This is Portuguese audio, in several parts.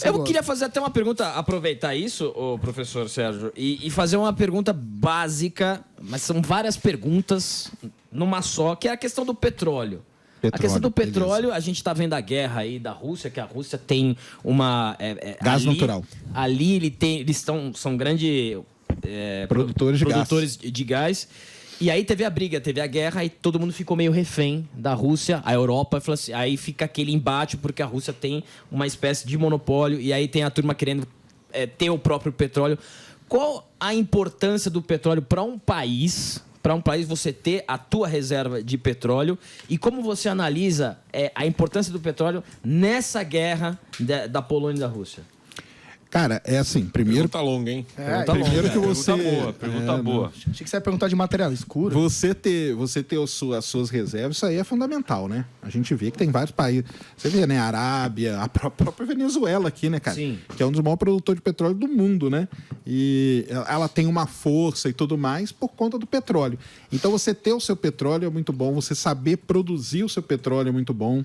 Eu queria fazer até uma pergunta, aproveitar isso, ô professor Sérgio, e fazer uma pergunta básica, mas são várias perguntas numa só, que é a questão do petróleo. A questão do petróleo, beleza. A gente está vendo a guerra aí da Rússia, que a Rússia tem uma... gás natural. Ali eles são grandes produtores de gás. E aí teve a briga, teve a guerra, e todo mundo ficou meio refém da Rússia, a Europa, assim, aí fica aquele embate, porque a Rússia tem uma espécie de monopólio, e aí tem a turma querendo ter o próprio petróleo. Qual a importância do petróleo para um país você ter a tua reserva de petróleo, e como você analisa a importância do petróleo nessa guerra da Polônia e da Rússia? Cara, é assim, primeiro... Pergunta longa, hein? Primeiro que você... Pergunta boa. Achei que você ia perguntar de material escuro. Você ter as suas reservas, isso aí é fundamental, né? A gente vê que tem vários países. Você vê, né? A Arábia, a própria Venezuela aqui, né, cara? Sim. Que é um dos maiores produtores de petróleo do mundo, né? E ela tem uma força e tudo mais por conta do petróleo. Então, você ter o seu petróleo é muito bom. Você saber produzir o seu petróleo é muito bom.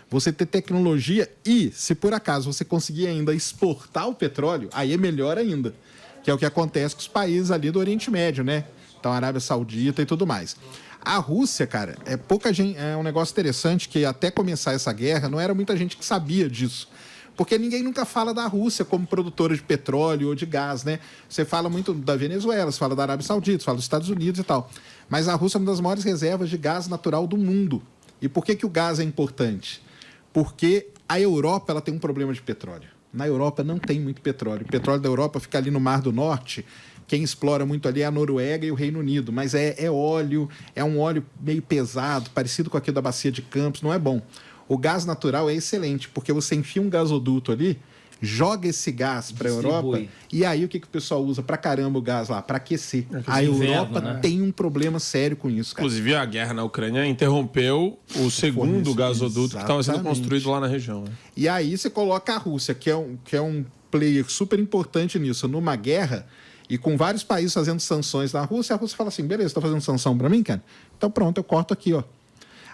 Você ter tecnologia e, se por acaso você conseguir ainda exportar o petróleo, aí é melhor ainda. Que é o que acontece com os países ali do Oriente Médio, né? Então, a Arábia Saudita e tudo mais. A Rússia, cara, pouca gente, é um negócio interessante que até começar essa guerra não era muita gente que sabia disso. Porque ninguém nunca fala da Rússia como produtora de petróleo ou de gás, né? Você fala muito da Venezuela, você fala da Arábia Saudita, você fala dos Estados Unidos e tal. Mas a Rússia é uma das maiores reservas de gás natural do mundo. E por que o gás é importante? Porque a Europa ela tem um problema de petróleo. Na Europa não tem muito petróleo. O petróleo da Europa fica ali no Mar do Norte. Quem explora muito ali é a Noruega e o Reino Unido. Mas é óleo, é um óleo meio pesado, parecido com aquele da Bacia de Campos, não é bom. O gás natural é excelente, porque você enfia um gasoduto ali, joga esse gás para a Europa, e aí o que o pessoal usa pra caramba o gás lá? Para aquecer. A Europa tem um problema sério com isso, cara. Inclusive, a guerra na Ucrânia interrompeu o segundo gasoduto que estava sendo construído lá na região. Né? E aí você coloca a Rússia, que é um player super importante nisso, numa guerra, e com vários países fazendo sanções na Rússia, a Rússia fala assim, beleza, tá fazendo sanção para mim, cara? Então pronto, eu corto aqui, ó.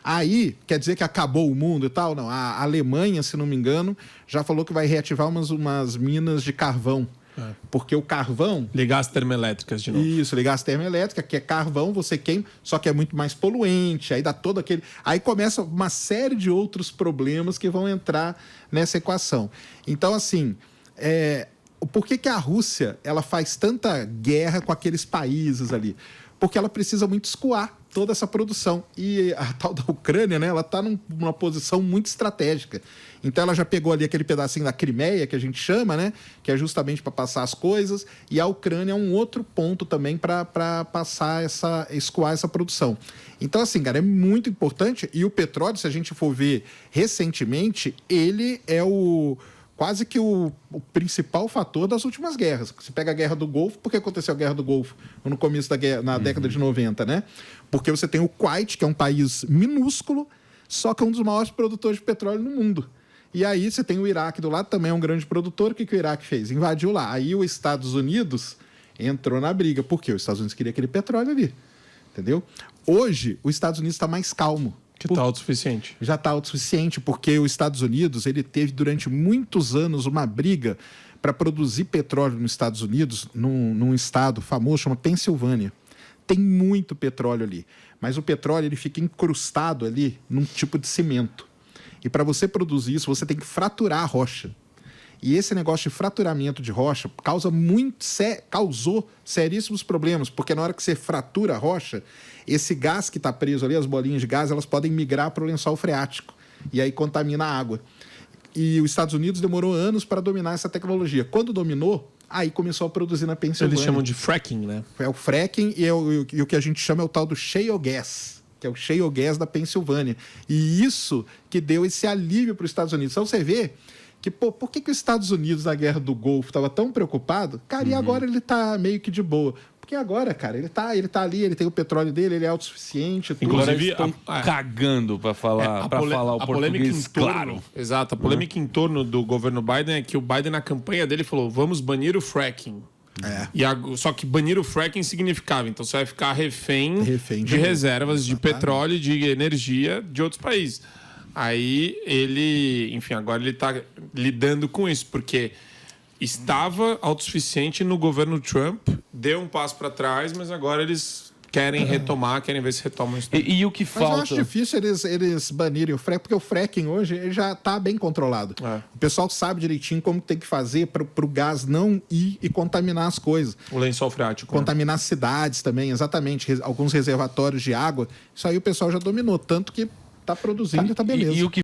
Aí, quer dizer que acabou o mundo e tal? Não, a Alemanha, se não me engano, já falou que vai reativar umas minas de carvão. Porque o carvão... Ligar as termoelétricas de novo. Isso, ligar as termoelétricas, que é carvão, você queima, só que é muito mais poluente, aí dá todo aquele... Aí começa uma série de outros problemas que vão entrar nessa equação. Então, assim, por que a Rússia ela faz tanta guerra com aqueles países ali? Porque ela precisa muito escoar toda essa produção. E a tal da Ucrânia, né, ela está numa posição muito estratégica. Então ela já pegou ali aquele pedacinho da Crimeia, que a gente chama, né, que é justamente para passar as coisas, e a Ucrânia é um outro ponto também para passar escoar essa produção. Então, assim, cara, é muito importante. E o petróleo, se a gente for ver recentemente, ele é quase que o principal fator das últimas guerras. Você pega a Guerra do Golfo, por que aconteceu a Guerra do Golfo no começo da guerra, na década de 90, né? Porque você tem o Kuwait, que é um país minúsculo, só que é um dos maiores produtores de petróleo no mundo. E aí você tem o Iraque do lado, também é um grande produtor. O que o Iraque fez? Invadiu lá. Aí os Estados Unidos entrou na briga. Por quê? Os Estados Unidos queria aquele petróleo ali. Entendeu? Hoje, os Estados Unidos está mais calmo. Que está autossuficiente. Já está autossuficiente, porque os Estados Unidos ele teve durante muitos anos uma briga para produzir petróleo nos Estados Unidos, num estado famoso, chama Pensilvânia. Tem muito petróleo ali, mas o petróleo ele fica incrustado ali num tipo de cimento. E para você produzir isso, você tem que fraturar a rocha. E esse negócio de fraturamento de rocha causou seríssimos problemas, porque na hora que você fratura a rocha, esse gás que está preso ali, as bolinhas de gás, elas podem migrar para o lençol freático. E aí contamina a água. E os Estados Unidos demorou anos para dominar essa tecnologia. Quando dominou, aí começou a produzir na Pensilvânia. Eles chamam de fracking, né? É o fracking e o que a gente chama é o tal do shale gas, que é o shale gas da Pensilvânia. E isso que deu esse alívio para os Estados Unidos. Então você vê que, por que os Estados Unidos na Guerra do Golfo estava tão preocupado? Cara, e agora ele está meio que de boa. Porque agora, cara, ele tá ali, ele tem o petróleo dele, ele é autossuficiente. Inclusive, cagando para falar, falar o português, claro. Exato, a polêmica em torno do governo Biden é que o Biden, na campanha dele, falou, vamos banir o fracking. Só que banir o fracking significava, então você vai ficar refém de reservas de petróleo e de energia de outros países. Aí ele, enfim, agora ele está lidando com isso, porque estava autossuficiente no governo Trump, deu um passo para trás, mas agora eles querem retomar, querem ver se retomam isso. E o que falta? Mas eu acho difícil eles banirem o fracking, porque o fracking hoje ele já está bem controlado. O pessoal sabe direitinho como tem que fazer para o gás não ir e contaminar as coisas. O lençol freático. Contaminar cidades também, exatamente. Alguns reservatórios de água. Isso aí o pessoal já dominou, tanto que está produzindo e está beleza. E o que